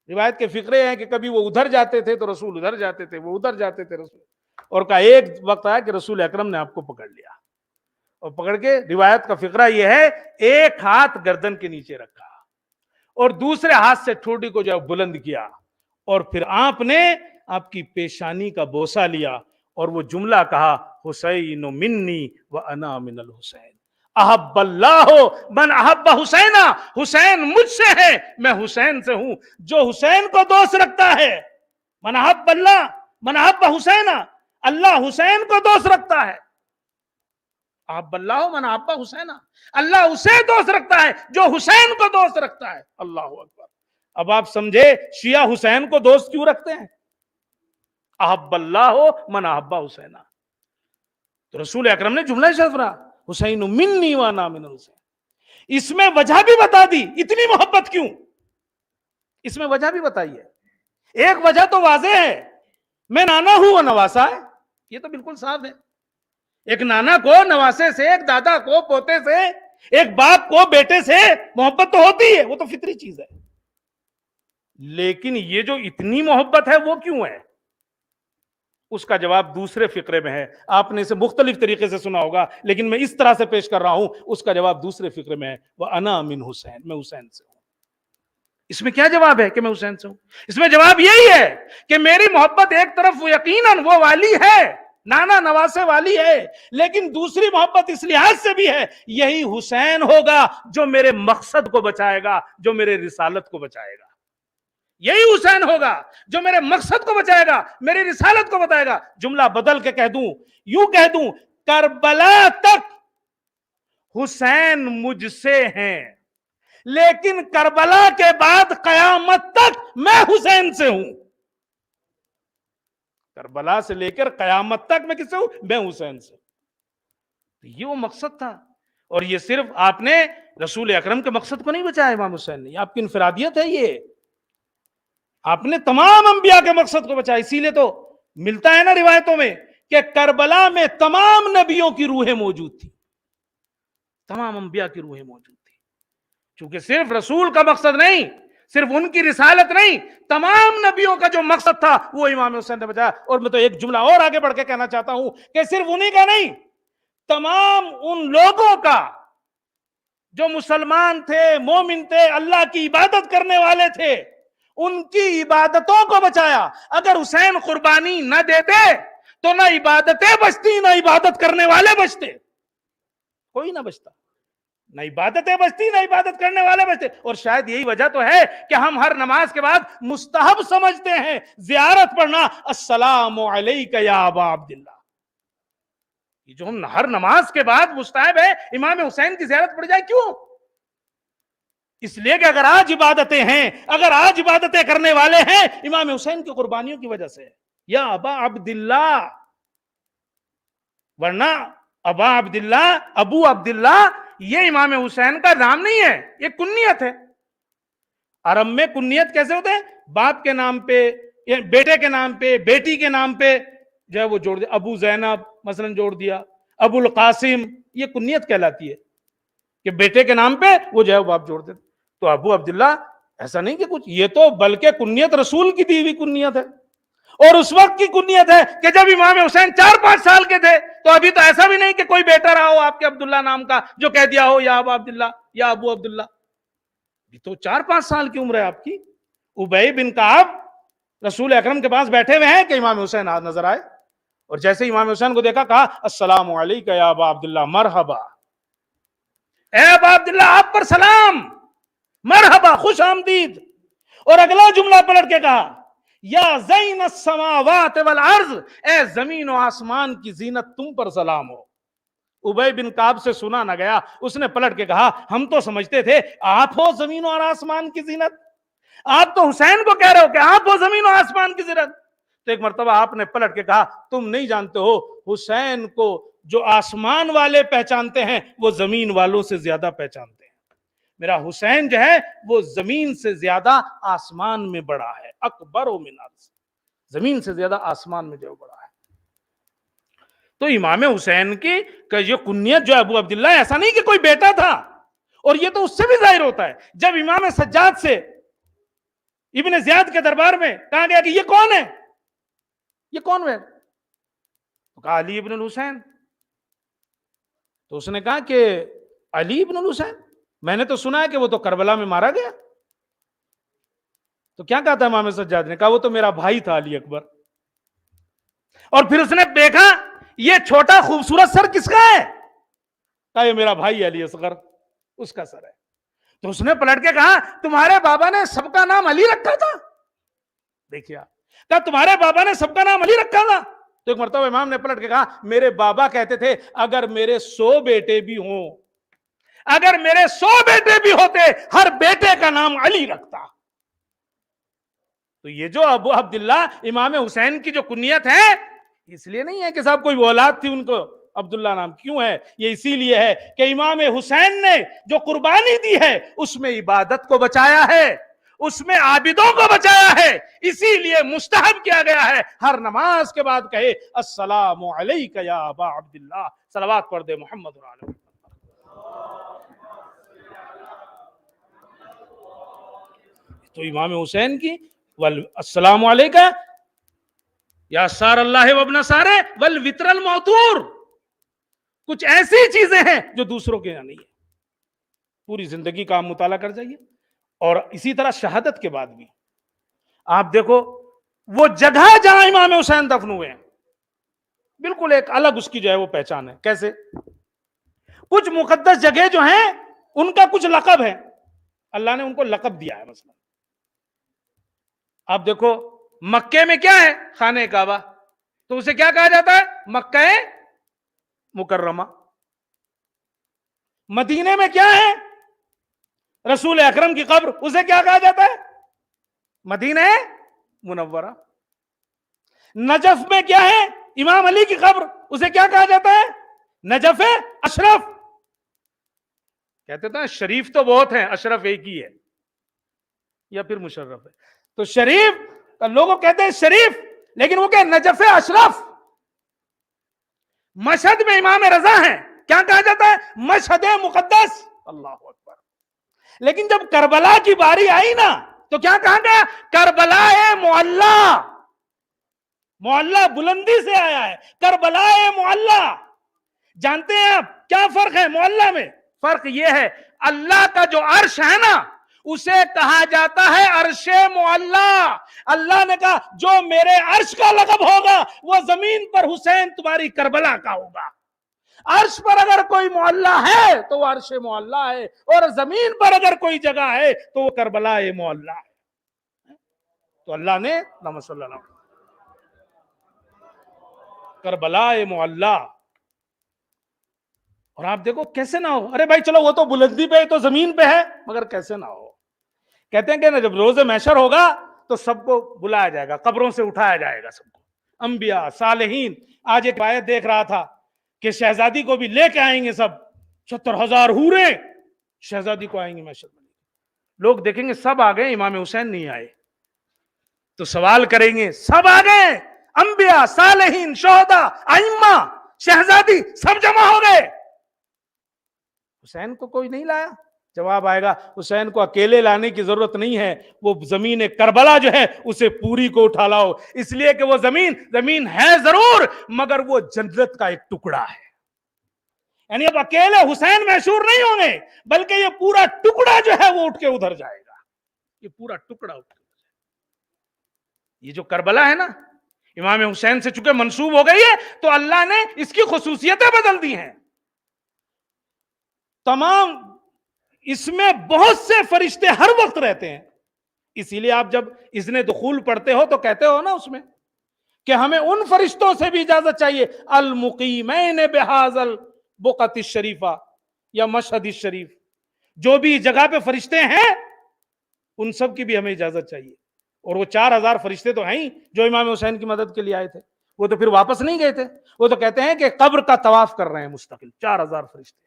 روایت کے فقرے ہیں کہ کبھی وہ ادھر جاتے تھے تو رسول ادھر جاتے تھے, وہ ادھر جاتے تھے رسول, اور کہا ایک وقت آیا کہ رسول اکرم نے آپ کو پکڑ لیا, اور پکڑ کے روایت کا فقرہ یہ ہے ایک ہاتھ گردن کے نیچے رکھا اور دوسرے ہاتھ سے ٹھوڈی کو جو بلند کیا, اور پھر آپ نے آپ کی پیشانی کا بوسہ لیا اور وہ جملہ کہا حسین منی وانا من الحسین, احب اللہ من احب حسینا, حسین مجھ سے ہے میں حسین سے ہوں. جو حسین کو دوست رکھتا ہے, من احب اللہ من احب حسینا, اللہ حسین کو دوست رکھتا ہے. احب اللہ من احب حسینا, اللہ اسے دوست رکھتا ہے جو حسین کو دوست رکھتا ہے. اللہ اکبر. اب آپ سمجھے شیعہ حسین کو دوست کیوں رکھتے ہیں. احب اللہ من احب حسینا, تو رسول اکرم نے جملہ شرف رہا حسین منی وانا من الحسین. اس میں وجہ بھی بتا دی اتنی محبت کیوں, اس میں وجہ بھی بتائی ہے. ایک وجہ تو واضح ہے میں نانا ہوں وہ نواسا ہے، یہ تو بالکل صاف ہے۔ ایک نانا کو نواسے سے، ایک دادا کو پوتے سے، ایک باپ کو بیٹے سے محبت تو ہوتی ہے، وہ تو فطری چیز ہے، لیکن یہ جو اتنی محبت ہے وہ کیوں ہے؟ اس کا جواب دوسرے فقرے میں ہے، آپ نے اسے مختلف طریقے سے سنا ہوگا لیکن میں اس طرح سے پیش کر رہا ہوں، اس کا جواب دوسرے فقرے میں ہے، وَأَنَا مِنْ حسین، میں حسین سے ہوں۔ اس میں کیا جواب ہے کہ میں حسین سے ہوں؟ اس میں جواب یہی ہے کہ میری محبت ایک طرف یقیناً وہ والی ہے، نانا نواسے والی ہے، لیکن دوسری محبت اس لحاظ سے بھی ہے، یہی حسین ہوگا جو میرے مقصد کو بچائے گا، جو میرے رسالت کو بچائے گا، یہی حسین ہوگا جو میرے مقصد کو بچائے گا، میری رسالت کو بتائے گا۔ جملہ بدل کے کہہ دوں، یوں کہہ دوں، کربلا تک حسین مجھ سے ہیں، لیکن کربلا کے بعد قیامت تک میں حسین سے ہوں۔ کربلا سے لے کر قیامت تک میں کس سے ہوں؟ میں حسین سے۔ یہ وہ مقصد تھا، اور یہ صرف آپ نے رسول اکرم کے مقصد کو نہیں بچایا امام حسین نے، یہ آپ کی انفرادیت ہے، یہ آپ نے تمام انبیاء کے مقصد کو بچایا۔ اسی لیے تو ملتا ہے نا روایتوں میں کہ کربلا میں تمام نبیوں کی روحیں موجود تھی، تمام انبیاء کی روحیں موجود تھی، چونکہ صرف رسول کا مقصد نہیں، صرف ان کی رسالت نہیں، تمام نبیوں کا جو مقصد تھا وہ امام حسین نے بچایا۔ اور میں تو ایک جملہ اور آگے بڑھ کے کہنا چاہتا ہوں کہ صرف انہی کا نہیں، تمام ان لوگوں کا جو مسلمان تھے، مومن تھے، اللہ کی عبادت کرنے والے تھے، ان کی عبادتوں کو بچایا۔ اگر حسین قربانی نہ دیتے تو نہ عبادتیں بچتی، نہ عبادت کرنے والے بچتے، کوئی نہ بچتا، نہ عبادتیں بچتی، نہ عبادت کرنے والے بچتے۔ اور شاید یہی وجہ تو ہے کہ ہم ہر نماز کے بعد مستحب سمجھتے ہیں زیارت پڑھنا، السلام علیک یا ابا عبداللہ۔ یہ جو ہم ہر نماز کے بعد مستحب ہے امام حسین کی زیارت پڑھ جائے، کیوں؟ اس لیے کہ اگر آج عبادتیں ہیں، اگر آج عبادتیں کرنے والے ہیں، امام حسین کی قربانیوں کی وجہ سے، یا ابا عبداللہ۔ ورنہ ابا عبداللہ، ابو عبداللہ، یہ امام حسین کا نام نہیں ہے، یہ کنیت ہے۔ عرب میں کنیت کیسے ہوتے ہیں؟ باپ کے نام پہ، بیٹے کے نام پہ، بیٹی کے نام پہ جو ہے وہ جوڑ دیا، ابو زینب مثلا جوڑ دیا، ابو القاسم، یہ کنیت کہلاتی ہے کہ بیٹے کے نام پہ وہ جو ہے وہ باپ جوڑ دیتے۔ تو ابو عبداللہ ایسا نہیں کہ کچھ، یہ تو بلکہ کنیت رسول کی دی ہوئی کنیت ہے، اور اس وقت کی کنیت ہے کہ جب امام حسین 4-5 سال کے تھے، تو ابھی تو ایسا بھی نہیں کہ کوئی بیٹا رہا ہو آپ کے عبداللہ نام کا جو کہہ دیا ہو یا ابا عبداللہ یا ابو عبداللہ، ابھی تو 4-5 سال کی عمر ہے آپ کی۔ ابی بن کعب رسول اکرم کے پاس بیٹھے ہوئے ہیں کہ امام حسین نظر آئے، اور جیسے امام حسین کو دیکھا کہا السلام علیک یا ابا عبداللہ، مرحبا، اے ابا عبداللہ آپ پر سلام، مرحبا، خوش آمدید۔ اور اگلا جملہ پلٹ کے کہا یا زین السماوات والارض، اے زمین و آسمان کی زینت تم پر سلام ہو۔ ابی بن کعب سے سنا نہ گیا، اس نے پلٹ کے کہا ہم تو سمجھتے تھے آپ ہو زمین اور آسمان کی زینت، آپ تو حسین کو کہہ رہے ہو کہ آپ ہو زمین و آسمان کی زینت۔ تو ایک مرتبہ آپ نے پلٹ کے کہا تم نہیں جانتے ہو، حسین کو جو آسمان والے پہچانتے ہیں وہ زمین والوں سے زیادہ پہچانتے ہیں۔ میرا حسین جو ہے وہ زمین سے زیادہ آسمان میں بڑا ہے، اکبر من الارض، زمین سے زیادہ آسمان میں جو بڑا ہے۔ تو امام حسین کی یہ کنیت جو ہے ابو عبداللہ، ایسا نہیں کہ کوئی بیٹا تھا، اور یہ تو اس سے بھی ظاہر ہوتا ہے جب امام سجاد سے ابن زیاد کے دربار میں کہا گیا کہ یہ کون ہے، یہ کون ہے؟ تو کہا علی ابن الحسین۔ تو اس نے کہا کہ علی ابن الحسین، میں نے تو سنا ہے کہ وہ تو کربلا میں مارا گیا۔ تو کیا کہا تھا امام سجاد نے؟ کہا وہ تو میرا بھائی تھا علی اکبر۔ اور پھر اس نے دیکھا یہ چھوٹا خوبصورت سر کس کا ہے؟ کہا یہ میرا بھائی علی اصغر، اس کا سر ہے۔ تو اس نے پلٹ کے کہا تمہارے بابا نے سب کا نام علی رکھا تھا؟ دیکھیے، کہا تمہارے بابا نے سب کا نام علی رکھا تھا؟ تو ایک مرتبہ امام نے پلٹ کے کہا میرے بابا کہتے تھے اگر میرے 100 بیٹے بھی ہوں، اگر میرے 100 بیٹے بھی ہوتے، ہر بیٹے کا نام علی رکھتا۔ تو یہ جو ابو عبداللہ امام حسین کی جو کنیت ہے، اس لیے نہیں ہے کہ صاحب کوئی اولاد تھی ان کو عبداللہ نام، کیوں ہے؟ یہ اسی لیے ہے کہ امام حسین نے جو قربانی دی ہے اس میں عبادت کو بچایا ہے، اس میں عابدوں کو بچایا ہے، اسی لیے مستحب کیا گیا ہے ہر نماز کے بعد کہے السلام علیک یا ابا عبداللہ، صلوات پڑھ دے محمد علیہ۔ تو امام حسین کی السلام علیکہ یا سار اللہ وابن سارے والوتر الموتور، کچھ ایسی چیزیں ہیں جو دوسروں کے یہاں نہیں ہے۔ پوری زندگی کا آپ مطالعہ کر جائیے۔ اور اسی طرح شہادت کے بعد بھی آپ دیکھو وہ جگہ جہاں امام حسین دفن ہوئے ہیں بالکل ایک الگ اس کی جو ہے وہ پہچان ہے۔ کیسے؟ کچھ مقدس جگہ جو ہیں ان کا کچھ لقب ہے، اللہ نے ان کو لقب دیا ہے۔ مثلا آپ دیکھو مکے میں کیا ہے؟ خانہ کعبہ، تو اسے کیا کہا جاتا ہے؟ مکہ مکرمہ۔ مدینے میں کیا ہے؟ رسول اکرم کی قبر، اسے کیا کہا جاتا ہے؟ مدینہ منورہ۔ نجف میں کیا ہے؟ امام علی کی قبر، اسے کیا کہا جاتا ہے؟ Najaf Ashraf. کہتے تھے شریف تو بہت ہیں، اشرف ایک ہی ہے یا پھر مشرف ہے۔ تو شریف لوگوں کہتے ہیں شریف، لیکن وہ کہ نجف اشرف۔ مشہد میں امام رضا ہیں، کیا کہا جاتا ہے؟ مشہد مقدس۔ اللہ اکبر۔ لیکن جب کربلا کی باری آئی نا تو کیا کہا گیا؟ کربلا معلا۔ معلا بلندی سے آیا ہے، کربلا معلا۔ جانتے ہیں آپ کیا فرق ہے معلا میں؟ فرق یہ ہے اللہ کا جو عرش ہے نا اسے کہا جاتا ہے عرش معلا۔ اللہ نے کہا جو میرے عرش کا لقب ہوگا وہ زمین پر حسین تمہاری کربلا کا ہوگا۔ عرش پر اگر کوئی معلا ہے تو وہ عرش معلا ہے، اور زمین پر اگر کوئی جگہ ہے تو وہ کربلا معلا ہے۔ تو اللہ نے اللہم صلی اللہ علیہ وسلم کربلا معلا۔ اور آپ دیکھو کیسے نہ ہو، ارے بھائی چلو وہ تو بلندی پہ تو زمین پہ ہے، مگر کیسے نہ ہو۔ کہتے ہیں کہ جب روز محشر ہوگا تو سب کو بلایا جائے گا، قبروں سے اٹھایا جائے گا سب کو، انبیاء صالحین۔ آج ایک آیت دیکھ رہا تھا کہ شہزادی کو بھی لے کے آئیں گے سب، 70,000 حوریں شہزادی کو آئیں گے محشر میں۔ لوگ دیکھیں گے سب آ گئے، امام حسین نہیں آئے، تو سوال کریں گے سب آ گئے، انبیاء صالحین شہداء ائمہ شہزادی سب جمع ہو گئے، حسین کو کوئی نہیں لایا؟ جواب آئے گا حسین کو اکیلے لانے کی ضرورت نہیں ہے، وہ زمین کربلا جو ہے اسے پوری کو اٹھا لاؤ، اس لیے کہ وہ زمین ہے ضرور مگر وہ جنت کا ایک ٹکڑا ہے۔ یعنی اب اکیلے حسین محشور نہیں ہوں گے بلکہ یہ پورا ٹکڑا جو ہے وہ اٹھ کے ادھر جائے گا، یہ پورا ٹکڑا اٹھ کے ادھر جائے گا۔ یہ جو کربلا ہے نا امام حسین سے چونکہ منسوب ہو گئی ہے تو اللہ نے اس کی خصوصیتیں بدل دی ہیں۔ تمام اس میں بہت سے فرشتے ہر وقت رہتے ہیں، اسی لیے آپ جب اذن دخول پڑھتے ہو تو کہتے ہو نا اس میں کہ ہمیں ان فرشتوں سے بھی اجازت چاہیے، المقیمین بہذا البقعۃ الشریفہ یا مشہد الشریف، جو بھی جگہ پہ فرشتے ہیں ان سب کی بھی ہمیں اجازت چاہیے۔ اور وہ 4,000 فرشتے تو ہیں ہی جو امام حسین کی مدد کے لیے آئے تھے، وہ تو پھر واپس نہیں گئے تھے، وہ تو کہتے ہیں کہ قبر کا طواف کر رہے ہیں مستقل 4,000 فرشتے۔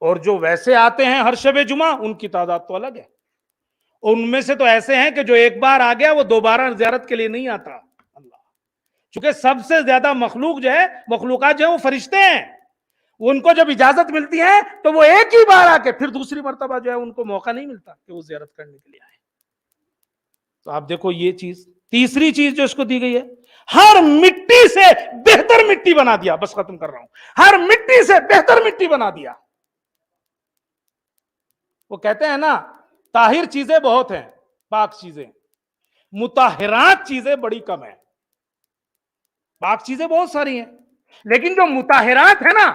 اور جو ویسے آتے ہیں ہر شب جمعہ ان کی تعداد تو الگ ہے، ان میں سے تو ایسے ہیں کہ جو ایک بار آ گیا وہ دوبارہ زیارت کے لیے نہیں آتا۔ اللہ، چونکہ سب سے زیادہ مخلوق جو ہے مخلوقات جو ہے وہ فرشتے ہیں، ان کو جب اجازت ملتی ہے تو وہ ایک ہی بار آ کے پھر دوسری مرتبہ جو ہے ان کو موقع نہیں ملتا کہ وہ زیارت کرنے کے لیے آئے۔ تو آپ دیکھو یہ چیز، تیسری چیز جو اس کو دی گئی ہے، ہر مٹی سے بہتر مٹی بنا دیا، بس ختم کر رہا ہوں، ہر مٹی سے بہتر مٹی بنا دیا۔ وہ کہتے ہیں نا طاہر چیزیں بہت ہیں، پاک چیزیں، مطہرات چیزیں بڑی کم ہیں۔ پاک چیزیں بہت ساری ہیں لیکن جو مطہرات ہیں نا،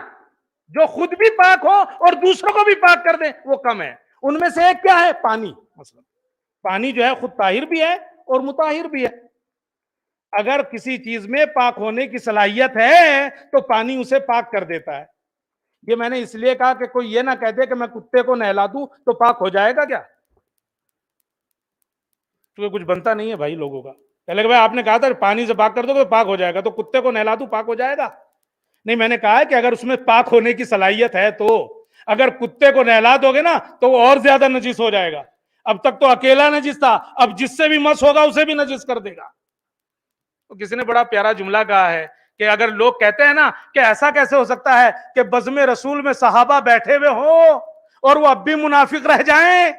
جو خود بھی پاک ہو اور دوسروں کو بھی پاک کر دیں، وہ کم ہے۔ ان میں سے ایک کیا ہے؟ پانی۔ مثلا پانی جو ہے خود طاہر بھی ہے اور مطہر بھی ہے۔ اگر کسی چیز میں پاک ہونے کی صلاحیت ہے تو پانی اسے پاک کر دیتا ہے۔ یہ میں نے اس لیے کہا کہ کوئی یہ نہ کہہ دے کہ میں کتے کو نہلا دوں تو پاک ہو جائے گا کیا، کیونکہ کچھ بنتا نہیں ہے بھائی لوگوں کا۔ پہلے کہ بھائی آپ نے کہا تھا پانی سے پاک کر دو تو پاک ہو جائے گا، تو کتے کو نہلا دوں پاک ہو جائے گا؟ نہیں، میں نے کہا ہے کہ اگر اس میں پاک ہونے کی صلاحیت ہے تو اگر کتے کو نہلا دو گے نا تو وہ اور زیادہ نجس ہو جائے گا، اب تک تو اکیلا نجس تھا، اب جس سے بھی مس ہوگا اسے بھی نجس کر دے گا۔ تو کسی نے بڑا پیارا جملہ کہا ہے کہ اگر لوگ کہتے ہیں نا کہ ایسا کیسے ہو سکتا ہے کہ بزم رسول میں صحابہ بیٹھے ہوئے ہوں اور وہ اب بھی منافق رہ جائیں،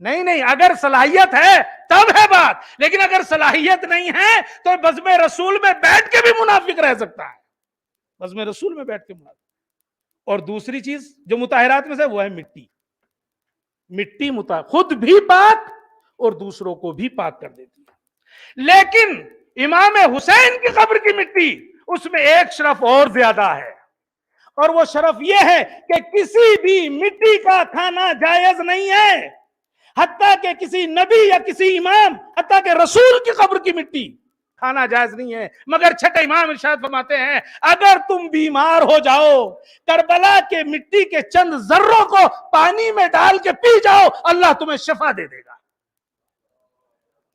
نہیں، اگر صلاحیت ہے تب ہے بات، لیکن اگر صلاحیت نہیں ہے تو بزم رسول میں بیٹھ کے بھی منافق رہ سکتا ہے، بزم رسول میں بیٹھ کے منافق۔ اور دوسری چیز جو مطہرات میں سے وہ ہے مٹی خود بھی پاک اور دوسروں کو بھی پاک کر دیتی ہے، لیکن امام حسین کی قبر کی مٹی، اس میں ایک شرف اور زیادہ ہے، اور وہ شرف یہ ہے کہ کسی بھی مٹی کا کھانا جائز نہیں ہے، حتیٰ کہ کسی نبی یا کسی امام، حتیٰ کہ رسول کی قبر کی مٹی کھانا جائز نہیں ہے۔ مگر چھٹے امام ارشاد فرماتے ہیں اگر تم بیمار ہو جاؤ، کربلا کے مٹی کے چند ذروں کو پانی میں ڈال کے پی جاؤ، اللہ تمہیں شفا دے دے گا۔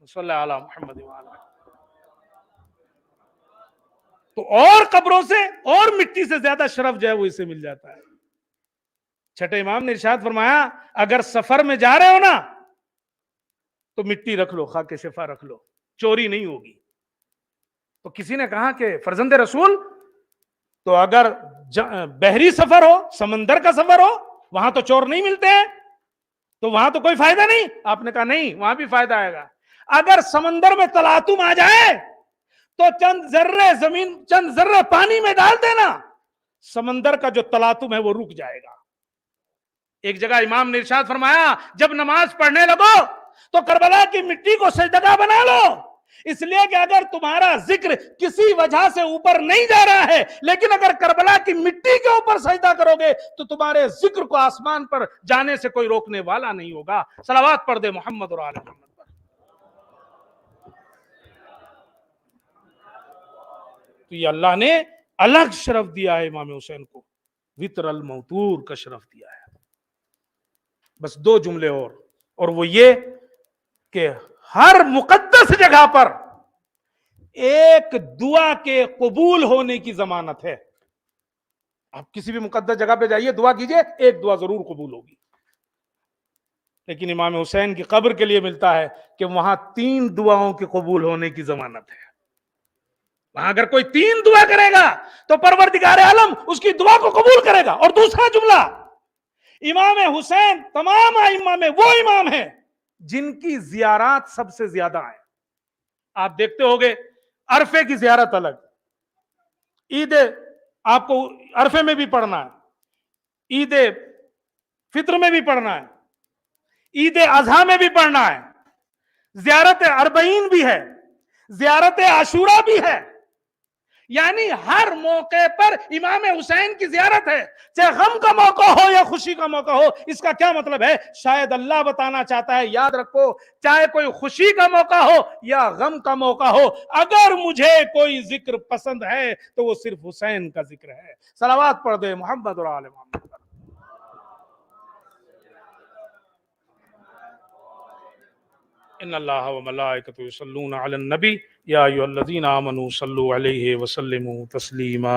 صلی اللہ علیہ محمد وعلیہ۔ تو اور قبروں سے اور مٹی سے زیادہ شرف جو ہے وہ اسے مل جاتا ہے۔ چھٹے امام نے ارشاد فرمایا اگر سفر میں جا رہے ہو نا تو مٹی رکھ لو، خاک شفا رکھ لو، چوری نہیں ہوگی۔ تو کسی نے کہا کہ فرزند رسول تو اگر بحری سفر ہو، سمندر کا سفر ہو، وہاں تو چور نہیں ملتے ہیں، تو وہاں تو کوئی فائدہ نہیں؟ آپ نے کہا نہیں، وہاں بھی فائدہ آئے گا۔ اگر سمندر میں تلاطم آ جائے تو چند ذرے پانی میں ڈال دینا، سمندر کا جو تلاطم ہے وہ رک جائے گا۔ ایک جگہ امام نے ارشاد فرمایا جب نماز پڑھنے لگو تو کربلا کی مٹی کو سجدہ بنا لو، اس لیے کہ اگر تمہارا ذکر کسی وجہ سے اوپر نہیں جا رہا ہے، لیکن اگر کربلا کی مٹی کے اوپر سجدہ کرو گے تو تمہارے ذکر کو آسمان پر جانے سے کوئی روکنے والا نہیں ہوگا۔ صلوات پڑھ دے محمد اور آل محمد پر۔ تو یہ اللہ نے الگ شرف دیا ہے امام حسین کو، وطر الموتور کا شرف دیا ہے۔ بس دو جملے اور وہ یہ کہ ہر مقدس جگہ پر ایک دعا کے قبول ہونے کی ضمانت ہے۔ آپ کسی بھی مقدس جگہ پہ جائیے، دعا کیجئے، ایک دعا ضرور قبول ہوگی، لیکن امام حسین کی قبر کے لیے ملتا ہے کہ وہاں 3 دعاؤں کے قبول ہونے کی ضمانت ہے۔ وہاں اگر کوئی 3 دعا کرے گا تو پروردگار عالم اس کی دعا کو قبول کرے گا۔ اور دوسرا جملہ، امام حسین تمام ائمہ میں وہ امام ہیں جن کی زیارات سب سے زیادہ ہیں۔ آپ دیکھتے ہوگے عرفے کی زیارت الگ، عید آپ کو عرفے میں بھی پڑھنا ہے، عید فطر میں بھی پڑھنا ہے، عید اضحیٰ میں بھی پڑھنا ہے، زیارت اربعین بھی ہے، زیارت عاشورہ بھی ہے، یعنی ہر موقع پر امام حسین کی زیارت ہے، چاہے غم کا موقع ہو یا خوشی کا موقع ہو۔ اس کا کیا مطلب ہے؟ شاید اللہ بتانا چاہتا ہے یاد رکھو، چاہے کوئی خوشی کا موقع ہو یا غم کا موقع ہو، اگر مجھے کوئی ذکر پسند ہے تو وہ صرف حسین کا ذکر ہے۔ صلوات پڑھ دے محمد اور آل محمد۔ ان اللہ وملائکتہ یصلون علی النبی یا ایھا الذین آمنوا صلوا علیہ وسلموا تسلیما۔